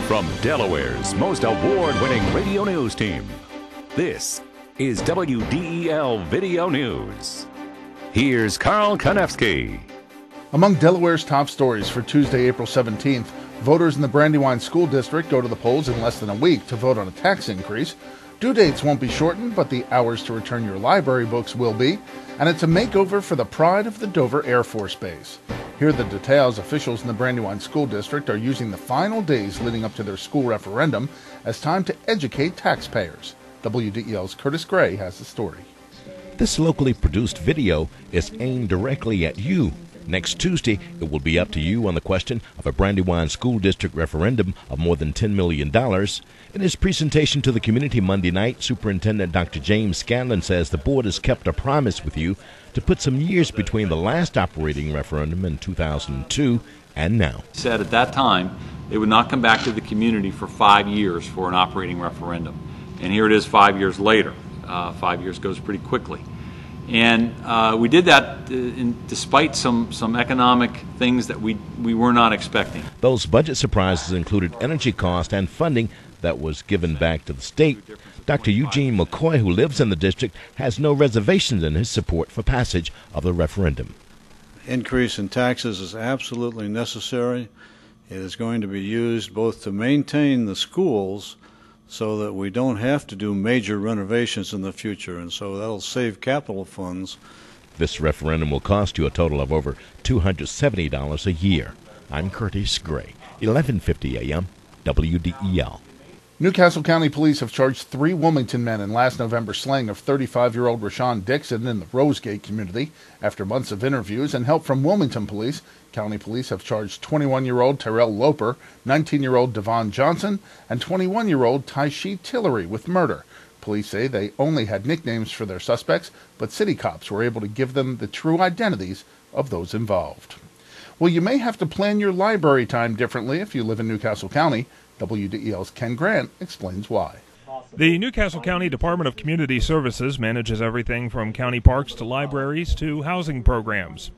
From Delaware's most award-winning radio news team, this is WDEL Video News. Here's Carl Konevsky. Among Delaware's top stories for Tuesday, April 17th, voters in the Brandywine School District go to the polls in less than a week to vote on a tax increase. Due dates won't be shortened, but the hours to return your library books will be. And it's a makeover for the pride of the Dover Air Force Base. Here are the details. Officials in the Brandywine School District are using the final days leading up to their school referendum as time to educate taxpayers. WDEL's Curtis Gray has the story. This locally produced video is aimed directly at you. Next Tuesday, it will be up to you on the question of a Brandywine School District referendum of more than $10 million. In his presentation to the community Monday night, Superintendent Dr. James Scanlon says the board has kept a promise with you to put some years between the last operating referendum in 2002 and now. He said at that time they would not come back to the community for 5 years for an operating referendum. And here it is 5 years later. 5 years goes pretty quickly. And we did that despite some economic things that we were not expecting. Those budget surprises included energy cost and funding that was given back to the state. Dr. Eugene McCoy, who lives in the district, has no reservations in his support for passage of the referendum. Increase in taxes is absolutely necessary. It is going to be used both to maintain the schools so that we don't have to do major renovations in the future, and so that'll save capital funds. This referendum will cost you a total of over $270 a year. I'm Curtis Gray, 1150 AM, WDEL. Newcastle County Police have charged 3 Wilmington men in last November's slaying of 35-year-old Rashawn Dixon in the Rosegate community. After months of interviews and help from Wilmington Police, County Police have charged 21-year-old Terrell Loper, 19-year-old Devon Johnson, and 21-year-old Tyshee Tillery with murder. Police say they only had nicknames for their suspects, but city cops were able to give them the true identities of those involved. Well, you may have to plan your library time differently if you live in Newcastle County. WDEL's Ken Grant explains why. The Newcastle County Department of Community Services manages everything from county parks to libraries to housing programs.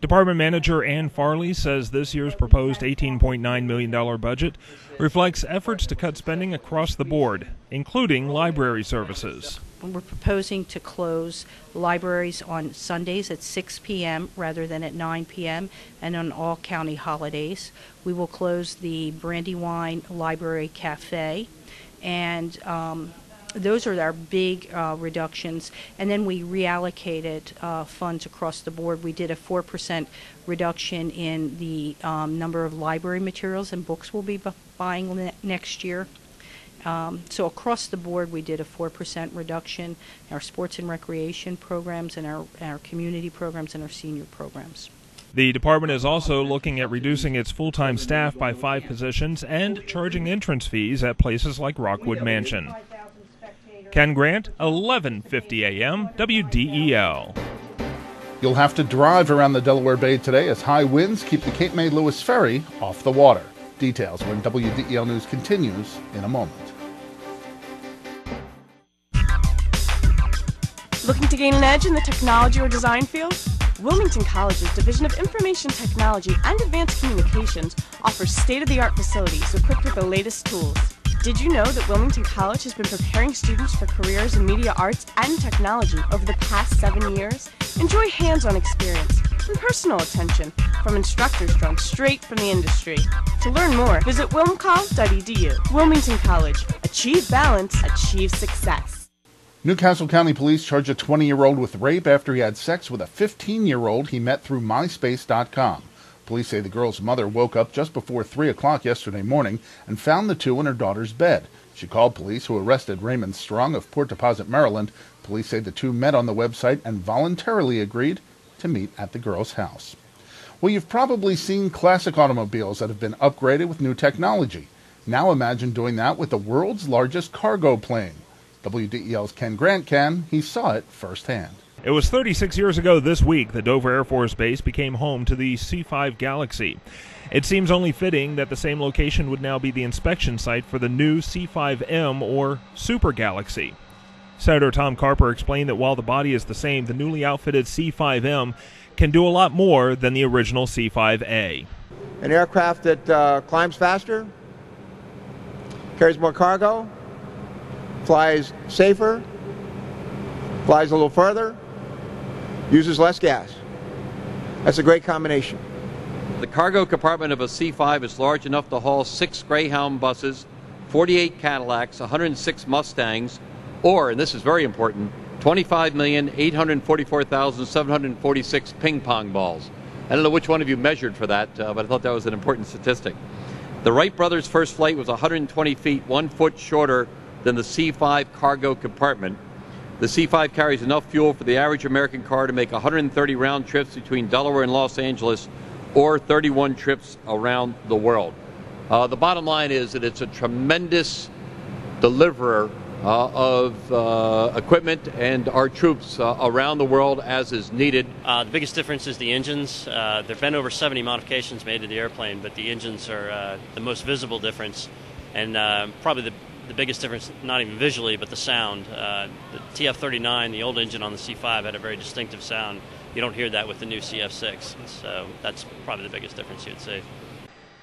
Department Manager Ann Farley says this year's proposed $18.9 million budget reflects efforts to cut spending across the board, including library services. We're proposing to close libraries on Sundays at 6 p.m. rather than at 9 p.m. and on all county holidays. We will close the Brandywine Library Cafe, and those are our big reductions. And then we reallocated funds across the board. We did a 4% reduction in the number of library materials and books we'll be buying next year. So across the board, we did a 4% reduction in our sports and recreation programs and our community programs and our senior programs. The department is also looking at reducing its full-time staff by 5 positions and charging entrance fees at places like Rockwood Mansion. Ken Grant, 1150 AM, WDEL. You'll have to drive around the Delaware Bay today as high winds keep the Cape May Lewis Ferry off the water. Details when WDEL News continues in a moment. Looking to gain an edge in the technology or design field? Wilmington College's Division of Information Technology and Advanced Communications offers state-of-the-art facilities equipped with the latest tools. Did you know that Wilmington College has been preparing students for careers in media arts and technology over the past 7 years? Enjoy hands-on experience and personal attention from instructors drawn straight from the industry. To learn more, visit wilmcol.edu. Wilmington College. Achieve balance, achieve success. Newcastle County Police charge a 20-year-old with rape after he had sex with a 15-year-old he met through MySpace.com. Police say the girl's mother woke up just before 3 o'clock yesterday morning and found the two in her daughter's bed. She called police, who arrested Raymond Strong of Port Deposit, Maryland. Police say the two met on the website and voluntarily agreed to meet at the girl's house. Well, you've probably seen classic automobiles that have been upgraded with new technology. Now imagine doing that with the world's largest cargo plane. WDEL's Ken Grant he saw it firsthand. It was 36 years ago this week that Dover Air Force Base became home to the C-5 Galaxy. It seems only fitting that the same location would now be the inspection site for the new C-5M or Super Galaxy. Senator Tom Carper explained that while the body is the same, the newly outfitted C-5M can do a lot more than the original C-5A. An aircraft that climbs faster, carries more cargo, flies safer, flies a little further, uses less gas. That's a great combination. The cargo compartment of a C5 is large enough to haul 6 Greyhound buses, 48 Cadillacs, 106 Mustangs, or, and this is very important, 25,844,746 ping pong balls. I don't know which one of you measured for that, but I thought that was an important statistic. The Wright brothers' first flight was 120 feet, 1 foot shorter than the C5 cargo compartment. The C5 carries enough fuel for the average American car to make 130 round trips between Delaware and Los Angeles, or 31 trips around the world. The bottom line is that it's a tremendous deliverer of equipment and our troops around the world as is needed. The biggest difference is the engines. There have been over 70 modifications made to the airplane, but the engines are the most visible difference, and probably the biggest difference, not even visually, but the sound. The TF-39, the old engine on the C5, had a very distinctive sound. You don't hear that with the new CF-6, so that's probably the biggest difference you'd see.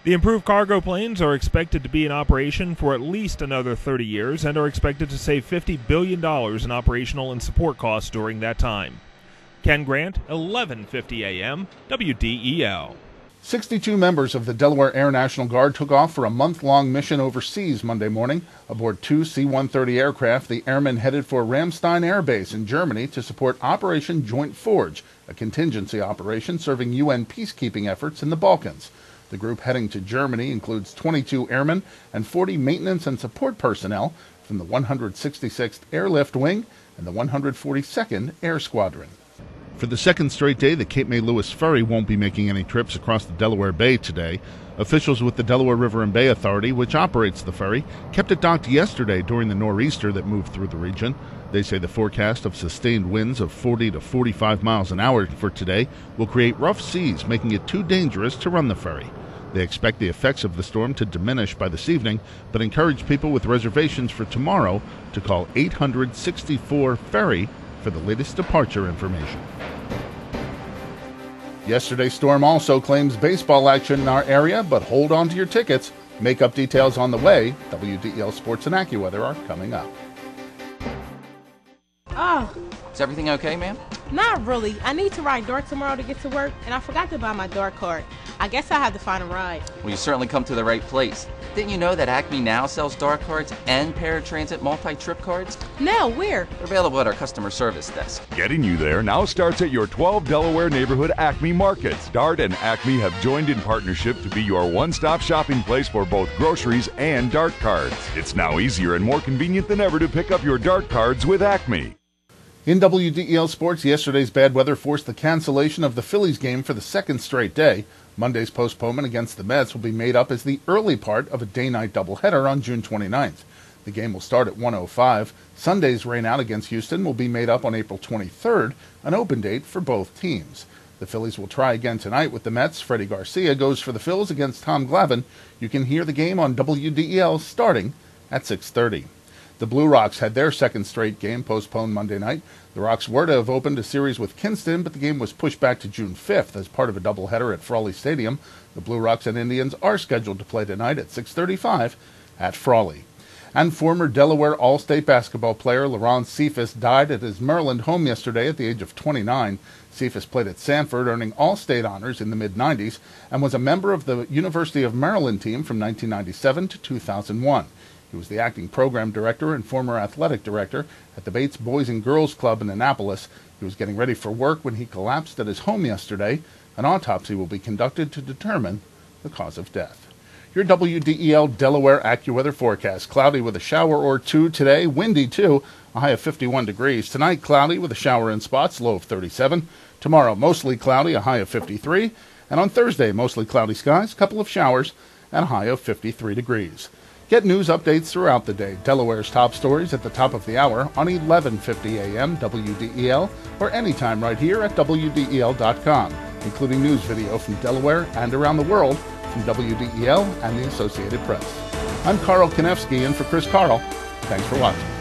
The improved cargo planes are expected to be in operation for at least another 30 years and are expected to save $50 billion in operational and support costs during that time. Ken Grant, 1150 AM, WDEL. 62 members of the Delaware Air National Guard took off for a month-long mission overseas Monday morning. Aboard 2 C-130 aircraft, the airmen headed for Ramstein Air Base in Germany to support Operation Joint Forge, a contingency operation serving UN peacekeeping efforts in the Balkans. The group heading to Germany includes 22 airmen and 40 maintenance and support personnel from the 166th Airlift Wing and the 142nd Air Squadron. For the second straight day, the Cape May Lewis ferry won't be making any trips across the Delaware Bay today. Officials with the Delaware River and Bay Authority, which operates the ferry, kept it docked yesterday during the nor'easter that moved through the region. They say the forecast of sustained winds of 40 to 45 miles an hour for today will create rough seas, making it too dangerous to run the ferry. They expect the effects of the storm to diminish by this evening, but encourage people with reservations for tomorrow to call 864-FERRY for the latest departure information. Yesterday's storm also claims baseball action in our area, but hold on to your tickets. Make-up details on the way. WDEL Sports and AccuWeather are coming up. Oh. Is everything okay, ma'am? Not really. I need to ride DART tomorrow to get to work, and I forgot to buy my DART card. I guess I have to find a ride. Well, you certainly come to the right place. Didn't you know that Acme now sells DART cards and paratransit multi-trip cards? No, where? They're available at our customer service desk. Getting you there now starts at your 12 Delaware neighborhood Acme markets. DART and Acme have joined in partnership to be your one-stop shopping place for both groceries and DART cards. It's now easier and more convenient than ever to pick up your DART cards with Acme. In WDEL Sports, yesterday's bad weather forced the cancellation of the Phillies game for the second straight day. Monday's postponement against the Mets will be made up as the early part of a day-night doubleheader on June 29th. The game will start at 1:05. Sunday's rainout against Houston will be made up on April 23rd, an open date for both teams. The Phillies will try again tonight with the Mets. Freddie Garcia goes for the Phils against Tom Glavine. You can hear the game on WDEL starting at 6:30. The Blue Rocks had their second straight game postponed Monday night. The Rocks were to have opened a series with Kinston, but the game was pushed back to June 5th as part of a doubleheader at Frawley Stadium. The Blue Rocks and Indians are scheduled to play tonight at 6:35 at Frawley. And former Delaware All-State basketball player Laurent Cephas died at his Maryland home yesterday at the age of 29. Cephas played at Sanford, earning All-State honors in the mid-'90s, and was a member of the University of Maryland team from 1997 to 2001. He was the acting program director and former athletic director at the Bates Boys and Girls Club in Annapolis. He was getting ready for work when he collapsed at his home yesterday. An autopsy will be conducted to determine the cause of death. Your WDEL Delaware AccuWeather forecast. Cloudy with a shower or two today. Windy, too. A high of 51 degrees. Tonight, cloudy with a shower in spots. Low of 37. Tomorrow, mostly cloudy. A high of 53. And on Thursday, mostly cloudy skies. Couple of showers. And a high of 53 degrees. Get news updates throughout the day. Delaware's top stories at the top of the hour on 1150 AM WDEL or anytime right here at WDEL.com, including news video from Delaware and around the world from WDEL and the Associated Press. I'm Carl Konevsky in for Chris Carl. Thanks for watching.